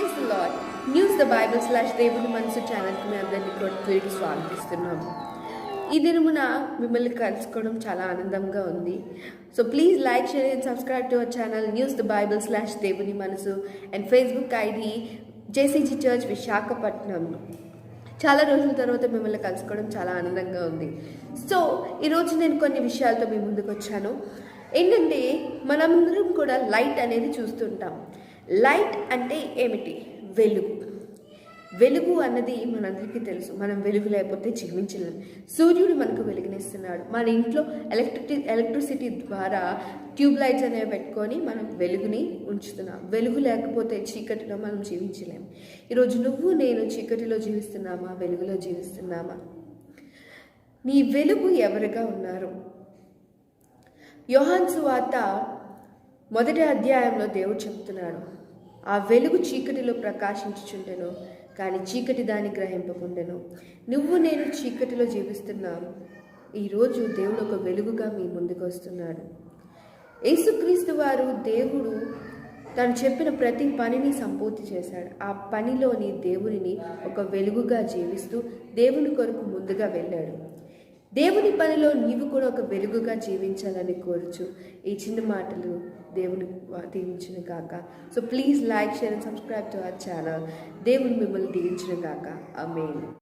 Praise the lord. News the Bible / దేవుని మనసు ఛానల్కి మీ అందరినీ కూడా తిరిగి స్వాగతిస్తున్నాము. ఈ దినమున మిమ్మల్ని కలుసుకోవడం చాలా ఆనందంగా ఉంది. So please like, share and subscribe to our channel news the Bible / దేవుని మనసు and Facebook ID JCG church Visakhapatnam. చాలా రోజుల తర్వాత మిమ్మల్ని కలుసుకోవడం చాలా ఆనందంగా ఉంది. సో ఈరోజు నేను కొన్ని విషయాలతో మీ ముందుకు వచ్చాను. ఏంటంటే మనందరం కూడా లైట్ అనేది చూస్తుంటాం. లైట్ అంటే ఏమిటి? వెలుగు. వెలుగు అన్నది మనందరికీ తెలుసు. మనం వెలుగు లేకపోతే జీవించలేము. సూర్యుడు మనకు వెలుగునిస్తున్నాడు. మన ఇంట్లో ఎలక్ట్రిసిటీ ద్వారా ట్యూబ్ లైట్స్ అనేవి పెట్టుకొని మనం వెలుగుని ఉంచుతున్నాం. వెలుగు లేకపోతే చీకటిలో మనం జీవించలేము. ఈరోజు నువ్వు నేను చీకటిలో జీవిస్తున్నామా, వెలుగులో జీవిస్తున్నామా? నీ వెలుగు ఎవరుగా ఉన్నారు? యోహాను సువార్త 1వ అధ్యాయంలో దేవుడు చెప్తున్నాడు, ఆ వెలుగు చీకటిలో ప్రకాశించుచుండెను, కానీ చీకటి దాన్ని గ్రహింపకుండెను. నువ్వు నేను చీకటిలో జీవిస్తున్నాం. ఈరోజు దేవుడు ఒక వెలుగుగా మీ ముందుకు వస్తున్నాడు. యేసుక్రీస్తు వారు దేవుడు తను చెప్పిన ప్రతి పనిని సంపూర్తి చేశాడు. ఆ పనిలోని దేవునిని ఒక వెలుగుగా జీవిస్తూ దేవుని కొరకు ముందుగా వెళ్ళాడు. దేవుని పనిలో నీవు కూడా ఒక వెలుగుగా జీవించాలని కోరుచు ఈ చిన్న మాటలు దేవుని దీవించును గాక. So please like, share and subscribe to our channel. దేవుని మిమ్మల్ని దీవించును గాక. ఆమేన్.